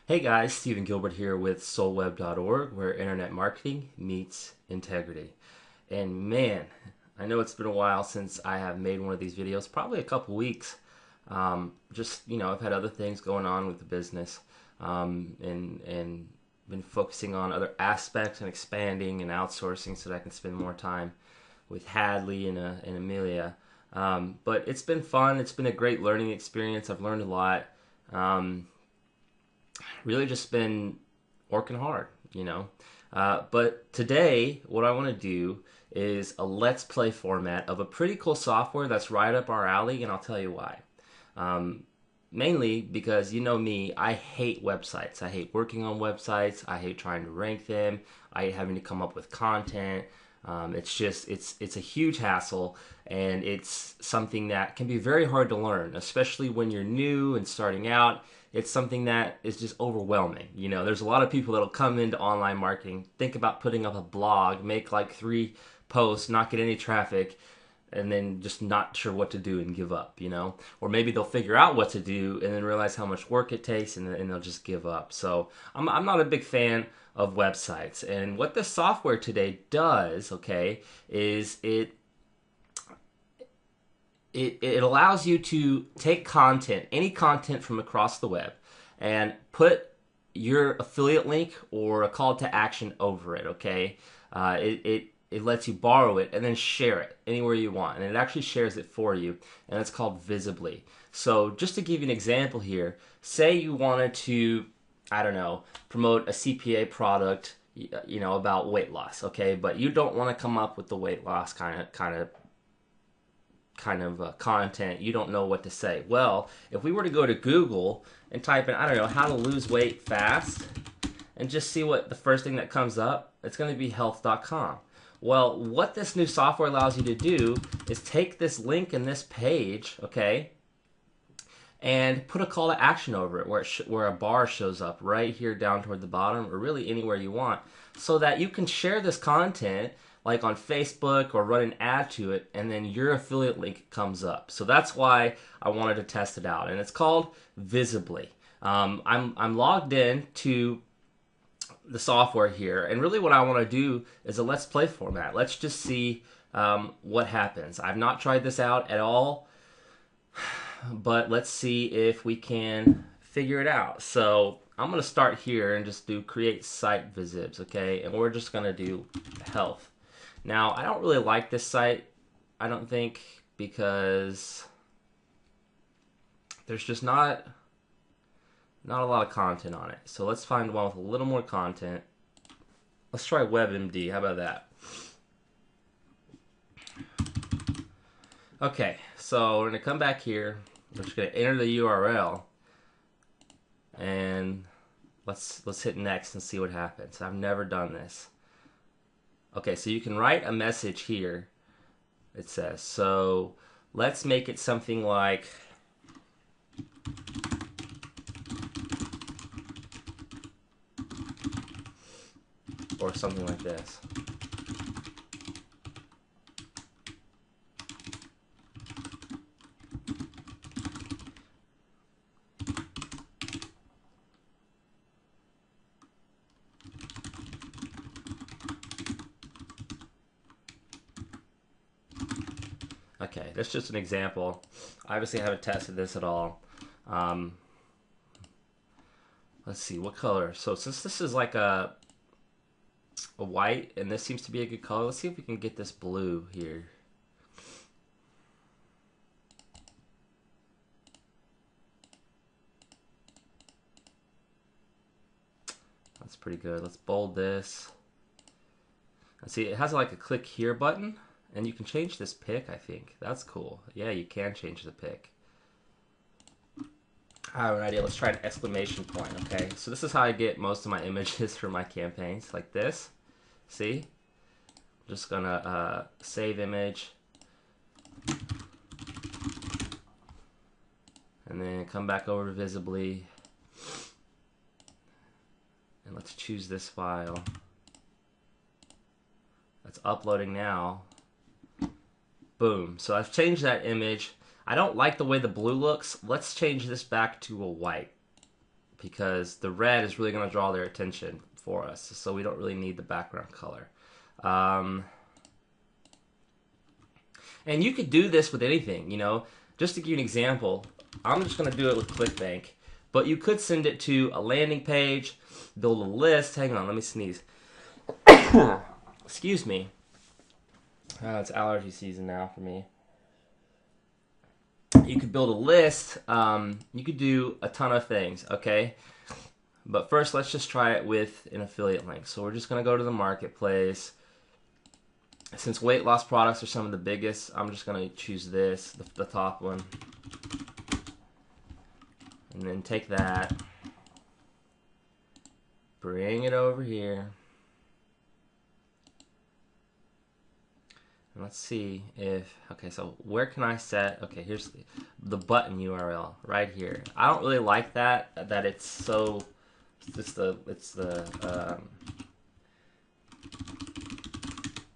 Hey guys, Stephen Gilbert here with Soulweb.org, where internet marketing meets integrity. And man, I know it's been a while since I have made one of these videos, probably a couple weeks. I've had other things going on with the business, and been focusing on other aspects and expanding and outsourcing so that I can spend more time with Hadley and Amelia. But it's been fun. It's been a great learning experience. I've learned a lot. Um, really just been working hard. But today, what I want to do is a let's play format of a pretty cool software that's right up our alley, and I'll tell you why. Um, Mainly because you know me, I hate websites. I hate working on websites. I hate trying to rank them. I hate having to come up with content. It's a huge hassle, and it's something that can be very hard to learn, especially when you're new and starting out. It's something that is just overwhelming. There's a lot of people that'll come into online marketing, think about putting up a blog, make like 3 posts, not get any traffic, and then just not sure what to do and give up. Or maybe they'll figure out what to do and then realize how much work it takes, and they'll just give up. So I'm not a big fan of websites. And what this software today does, okay, is it allows you to take content, any content from across the web, and put your affiliate link or a call to action over it. Okay, it lets you borrow it and then share it anywhere you want, and it actually shares it for you, and it's called Visibly. So just to give you an example here, say you wanted to, I don't know, promote a CPA product, about weight loss, okay, but you don't want to come up with the weight loss kind of content. You don't know what to say. Well, if we were to go to Google and type in, I don't know, how to lose weight fast, and just see what the first thing that comes up, it's going to be health.com. Well, what this new software allows you to do is take this link in this page, okay, and put a call to action over it where a bar shows up right here down toward the bottom, or really anywhere you want, so that you can share this content like on Facebook or run an ad to it, and then your affiliate link comes up. So that's why I wanted to test it out, and it's called Visibly. I'm logged in to the software here, and really what I want to do is a let's play format. Let's just see what happens. I've not tried this out at all, but let's see if we can figure it out. So I'm going to start here and just do create site visibs, okay? And we're just going to do health. Now, I don't really like this site, I don't think, because there's just not a lot of content on it. So let's find one with a little more content. Let's try WebMD. How about that? Okay, so we're going to come back here. We're just going to enter the URL, and let's hit next and see what happens. I've never done this. Okay, so you can write a message here, it says. So let's make it something like, or something like this. Okay, that's just an example. Obviously, I haven't tested this at all. Let's see, what color? So since this is like a white, and this seems to be a good color, let's see if we can get this blue here. That's pretty good. Let's bold this. Let's see, it has like a click here button. And you can change this pick, I think. That's cool. Yeah, you can change the pick. I have an idea. Let's try an exclamation point, okay? So this is how I get most of my images for my campaigns, like this. See? I'm just gonna save image. And then come back over to Visibly. And let's choose this file. That's uploading now. Boom. So I've changed that image. I don't like the way the blue looks. Let's change this back to a white because the red is really going to draw their attention for us. So we don't really need the background color. And you could do this with anything, you know. Just to give you an example, I'm just going to do it with ClickBank. But you could send it to a landing page, build a list. Hang on, let me sneeze. Excuse me. It's allergy season now for me. You could build a list. You could do a ton of things, okay? But first, let's just try it with an affiliate link. So we're just going to go to the marketplace. Since weight loss products are some of the biggest, I'm just going to choose this, the top one. And then take that. Bring it over here. And let's see if, okay, so where can I set, okay, here's the button URL right here. I don't really like that it's so,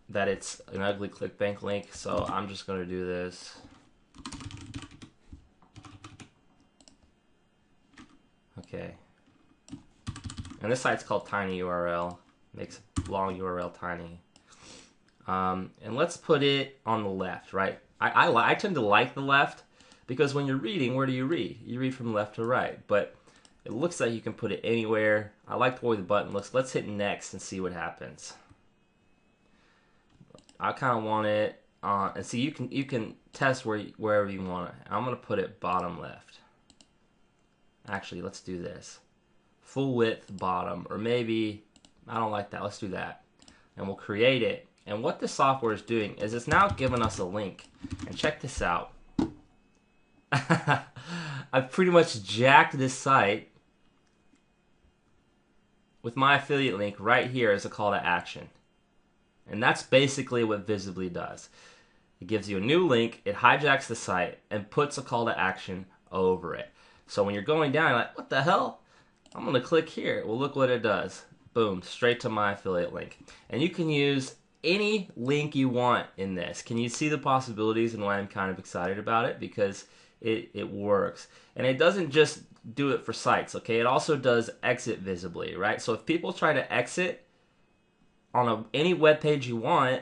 that it's an ugly ClickBank link, so I'm just going to do this. Okay. And this site's called Tiny URL. Makes a long URL tiny. And let's put it on the left, right? I tend to like the left because when you're reading, where do you read? You read from left to right, but it looks like you can put it anywhere. I like the way the button looks. Let's hit next and see what happens. I kind of want it on, and see, you can test wherever you want it. I'm gonna put it bottom left. Actually, let's do this. Full width bottom, or maybe, I don't like that. Let's do that. And we'll create it. And what this software is doing is it's now giving us a link. And check this out. I've pretty much jacked this site with my affiliate link right here as a call to action. And that's basically what Visibly does. It gives you a new link, it hijacks the site, and puts a call to action over it. So when you're going down, you're like, what the hell? I'm going to click here. Well, look what it does. Boom, straight to my affiliate link. And you can use any link you want in this. Can you see the possibilities and why I'm kind of excited about it? Because it works. And it doesn't just do it for sites, okay? It also does exit Visibly, right? So if people try to exit on any web page you want,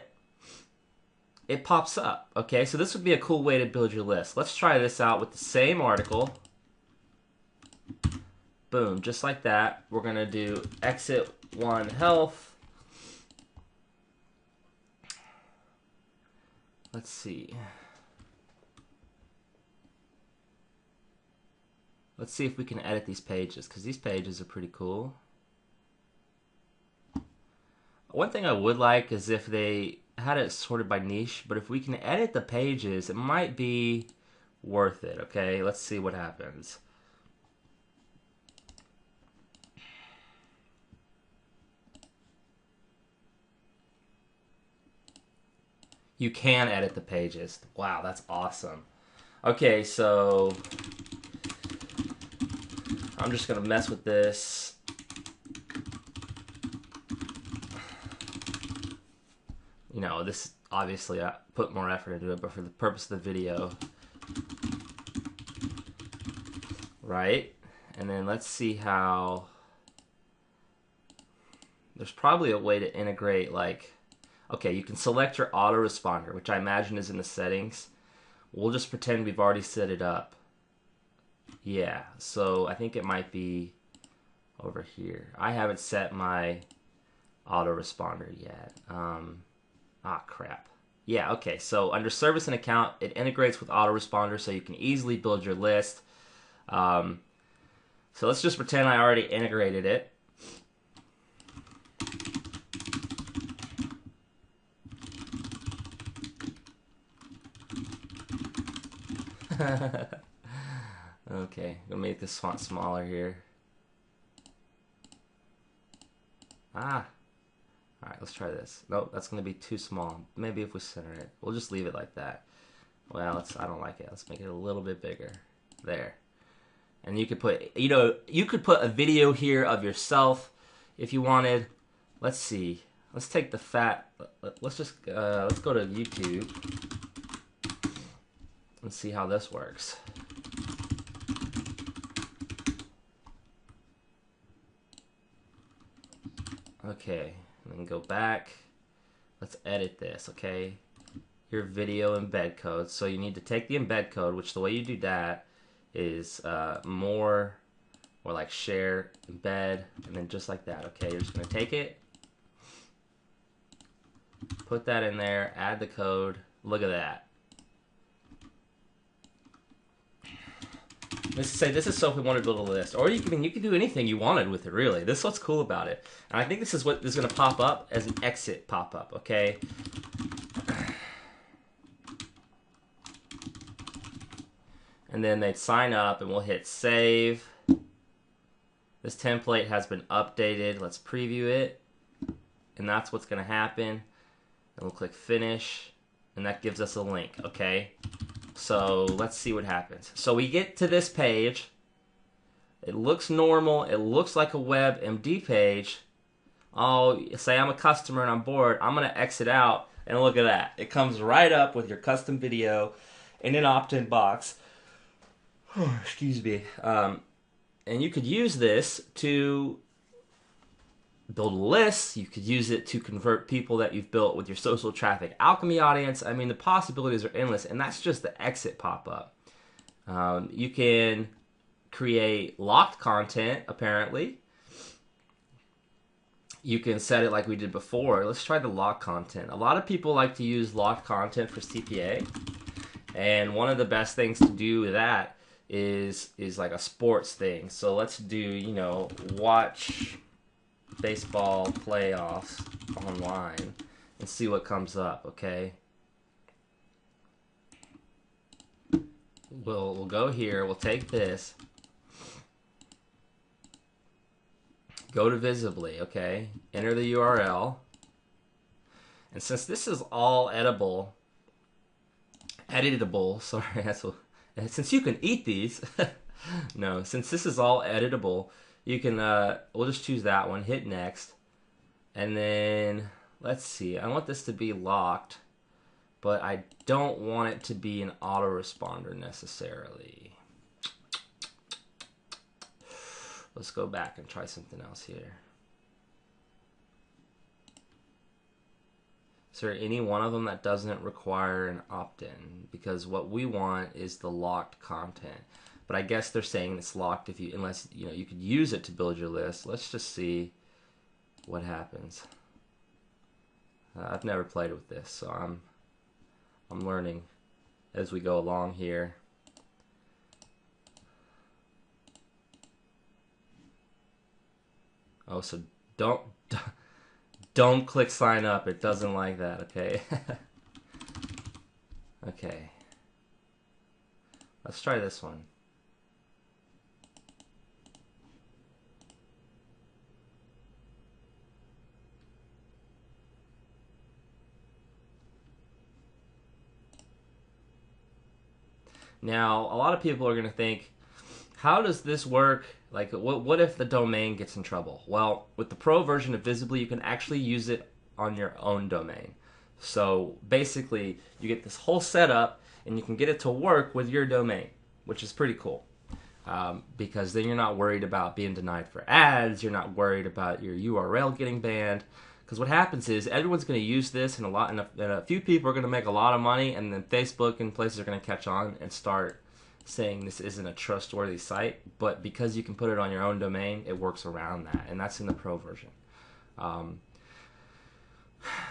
it pops up, okay? So this would be a cool way to build your list. Let's try this out with the same article. Boom, just like that. We're gonna do exit one health. Let's see. Let's see if we can edit these pages, because these pages are pretty cool. One thing I would like is if they had it sorted by niche, but if we can edit the pages, it might be worth it, okay? Let's see what happens. You can edit the pages. Wow, that's awesome. Okay, so I'm just gonna mess with this. You know, this obviously I put more effort into it, but for the purpose of the video, right? And then let's see how. There's probably a way to integrate, like, okay, you can select your autoresponder, which I imagine is in the settings. We'll just pretend we've already set it up. Yeah, so I think it might be over here. I haven't set my autoresponder yet. Crap. Yeah, okay, so under service and account, it integrates with autoresponder so you can easily build your list. So let's just pretend I already integrated it. Okay, I'm gonna make this font smaller here. Alright, let's try this. Nope, that's gonna be too small. Maybe if we center it, we'll just leave it like that. Well, I don't like it. Let's make it a little bit bigger. There. And you could put, you could put a video here of yourself if you wanted. Let's see. Let's take the fat. Let's just let's go to YouTube and see how this works. Okay, and then go back. Let's edit this, okay? Your video embed code. So you need to take the embed code, which the way you do that is more, or like share, embed, and then just like that, okay? You're just gonna take it, put that in there, add the code. Look at that. Let's say this is so if we want to build a list, or you can do anything you wanted with it. Really, this is what's cool about it. And I think this is what is going to pop up as an exit pop-up. Okay. And then they'd sign up, and we'll hit save. This template has been updated. Let's preview it, and that's what's going to happen. And we'll click finish, and that gives us a link. Okay. So let's see what happens. So we get to this page. It looks normal. It looks like a WebMD page. Oh, say I'm a customer and I'm bored. I'm going to exit out, and look at that. It comes right up with your custom video in an opt-in box. Excuse me. And you could use this to build a list. You could use it to convert people that you've built with your social traffic alchemy audience. I mean, the possibilities are endless, and that's just the exit pop-up. You can create locked content, apparently. You can set it like we did before. Let's try the locked content. A lot of people like to use locked content for CPA, and one of the best things to do with that is like a sports thing. So let's do, you know, watch baseball playoffs online and see what comes up. Okay, we'll go here, we'll take this, go to Visibly, okay, enter the URL, and since this is all editable, sorry, that's what, since you can eat these no, since this is all editable, you can, we'll just choose that one, hit next, and then, let's see, I want this to be locked, but I don't want it to be an autoresponder necessarily. Let's go back and try something else here. Is there any one of them that doesn't require an opt-in? Because what we want is the locked content. But I guess they're saying it's locked if you, unless, you know, you could use it to build your list. Let's just see what happens. I've never played with this, so I'm learning as we go along here. Oh, so don't click sign up. It doesn't like that, okay? Okay. Let's try this one. Now, a lot of people are going to think, how does this work? Like, what if the domain gets in trouble? Well, with the pro version of Visibly, you can actually use it on your own domain. So basically, you get this whole setup, and you can get it to work with your domain, which is pretty cool. Because then you're not worried about being denied for ads. You're not worried about your URL getting banned. Because what happens is everyone's going to use this, and a few people are going to make a lot of money, and then Facebook and places are going to catch on and start saying this isn't a trustworthy site. But because you can put it on your own domain, it works around that, and that's in the pro version.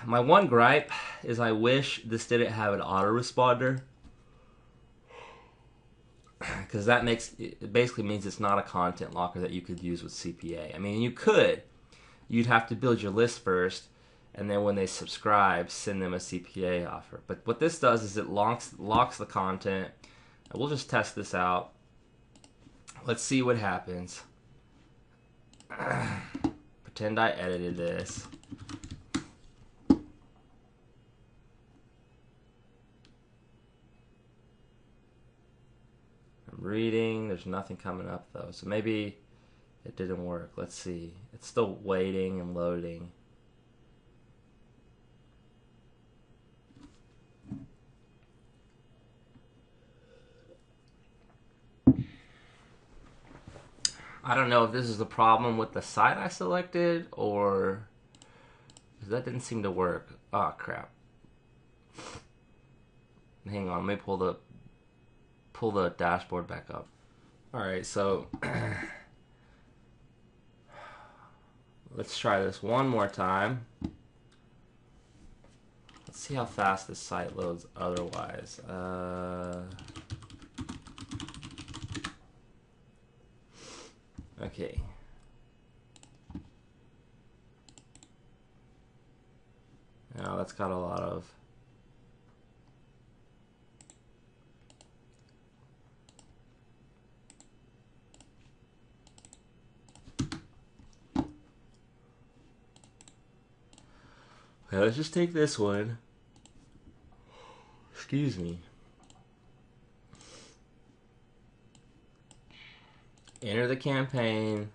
My one gripe is I wish this didn't have an autoresponder, because that it basically means it's not a content locker that you could use with CPA. I mean, you could. You'd have to build your list first, and then when they subscribe, send them a CPA offer. But what this does is it locks the content. We'll just test this out. Let's see what happens. Pretend I edited this. I'm reading. There's nothing coming up, though. So maybe it didn't work. Let's see. It's still waiting and loading. I don't know if this is the problem with the site I selected, or that didn't seem to work. Oh crap. Hang on, let me pull the dashboard back up. Alright, so let's try this one more time. Let's see how fast this site loads otherwise. Okay. Now that's got a lot of okay, let's just take this one. Excuse me. Enter the campaign.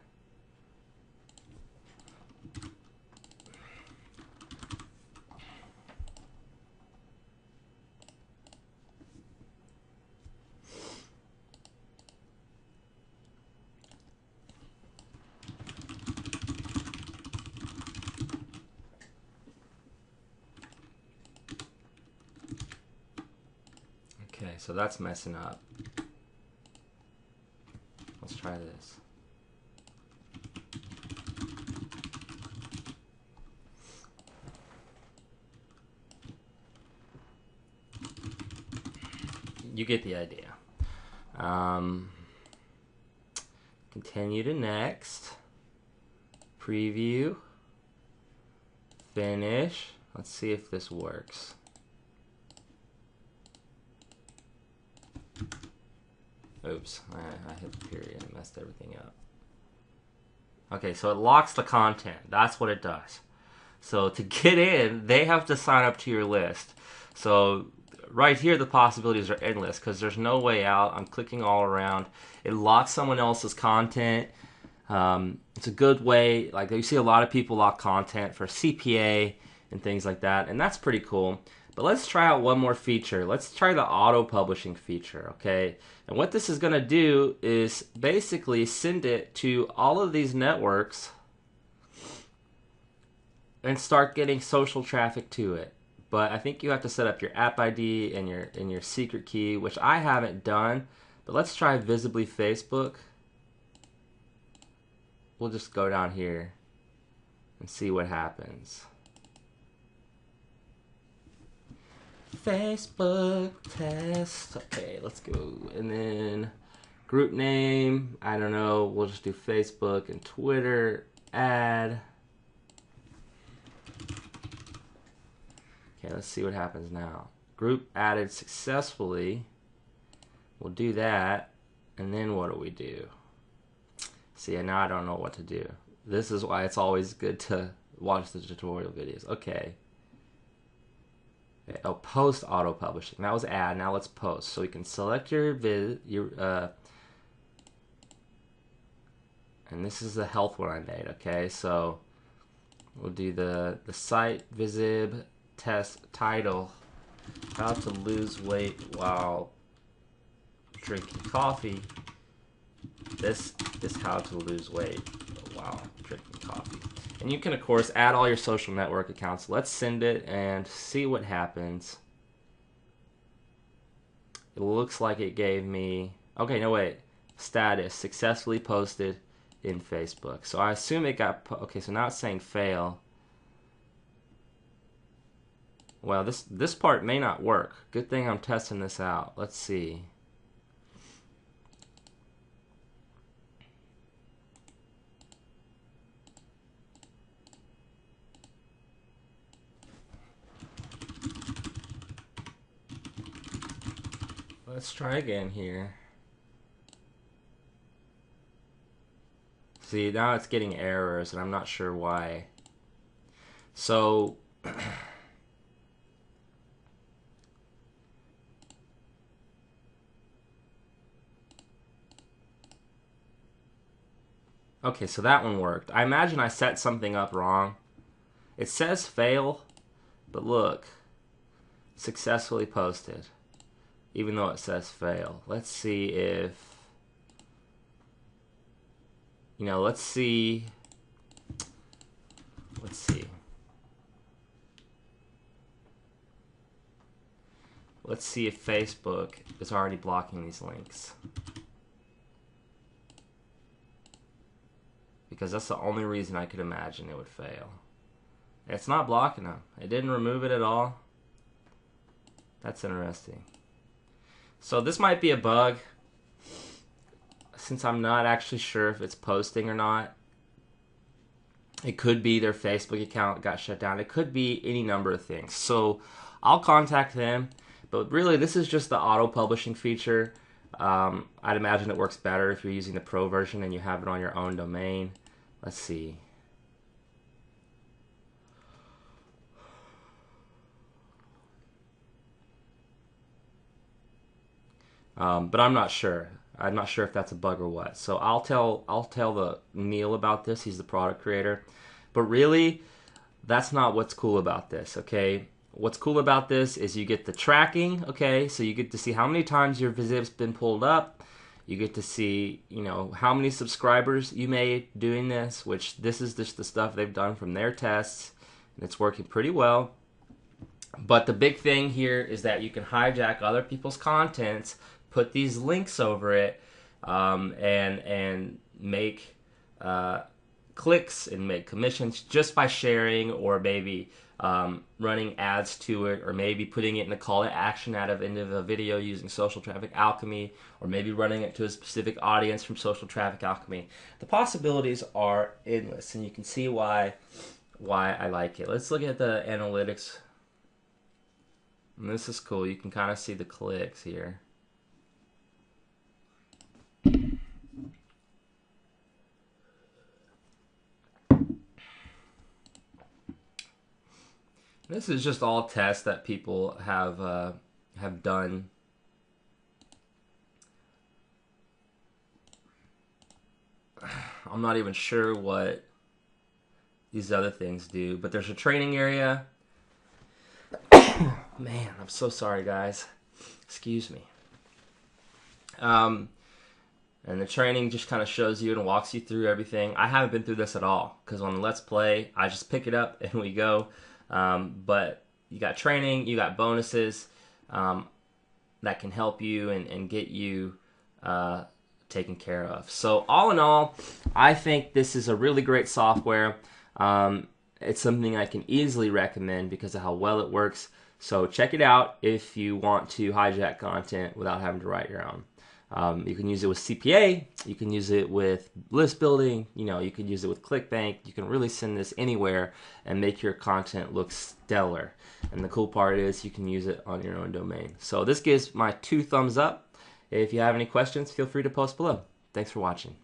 Okay, so that's messing up. Let's try this. You get the idea. Continue to next. Preview. Finish. Let's see if this works. Oops, I hit the period and messed everything up. Okay, so it locks the content. That's what it does. So to get in, they have to sign up to your list. So right here, the possibilities are endless because there's no way out. I'm clicking all around. It locks someone else's content. It's a good way. Like you see a lot of people lock content for CPA and things like that, and that's pretty cool. But let's try out one more feature. Let's try the auto-publishing feature, okay? And what this is going to do is basically send it to all of these networks and start getting social traffic to it. But I think you have to set up your app ID and your secret key, which I haven't done. But let's try Visibly Facebook. We'll just go down here and see what happens. Facebook test. Okay, let's go. And then group name, I don't know. We'll just do Facebook and Twitter. Add. Okay, let's see what happens now. Group added successfully. We'll do that. And then what do we do? See, now I don't know what to do. This is why it's always good to watch the tutorial videos. Okay. Oh, post auto publishing. That was add. Now let's post. So we can select your and this is the health one I made. Okay, so we'll do the site visib test title: how to lose weight while drinking coffee. This is how to lose weight while drinking coffee. And you can, of course, add all your social network accounts. Let's send it and see what happens. It looks like it gave me... Okay, no, wait. Status, successfully posted in Facebook. So I assume it got... Okay, so now it's saying fail. Well, this part may not work. Good thing I'm testing this out. Let's see. Let's try again here. See, now it's getting errors, and I'm not sure why. So, okay, so that one worked. I imagine I set something up wrong. It says fail, but look, successfully posted. Even though it says fail. Let's see if, let's see. let's see if Facebook is already blocking these links. Because that's the only reason I could imagine it would fail. It's not blocking them. It didn't remove it at all. That's interesting. So this might be a bug, since I'm not actually sure if it's posting or not. It could be their Facebook account got shut down. It could be any number of things. So I'll contact them. But really, this is just the auto-publishing feature. I'd imagine it works better if you're using the Pro version and you have it on your own domain. Let's see. But I'm not sure. I'm not sure if that's a bug or what. So I'll tell the Neil about this. He's the product creator. But really, that's not what's cool about this, okay? What's cool about this is you get the tracking, okay? So you get to see how many times your visit's been pulled up. You get to see, you know, how many subscribers you made doing this, which this is just the stuff they've done from their tests, and it's working pretty well. But the big thing here is that you can hijack other people's contents, put these links over it, and make clicks and make commissions just by sharing, or maybe running ads to it, or maybe putting it in a call to action out of end of a video using social traffic alchemy, or maybe running it to a specific audience from social traffic alchemy. The possibilities are endless, and you can see why I like it. Let's look at the analytics. And this is cool. You can kind of see the clicks here. This is just all tests that people have done. I'm not even sure what these other things do, but there's a training area. Man, I'm so sorry, guys. Excuse me. And the training just kind of shows you and walks you through everything. I haven't been through this at all, because on the Let's Play, I just pick it up and we go. But you got training, you got bonuses that can help you and get you taken care of. So all in all, I think this is a really great software. It's something I can easily recommend because of how well it works. So check it out if you want to hijack content without having to write your own. You can use it with CPA, you can use it with list building, you know, you can use it with ClickBank. You can really send this anywhere and make your content look stellar. And the cool part is you can use it on your own domain. So this gives my 2 thumbs up. If you have any questions, feel free to post below. Thanks for watching.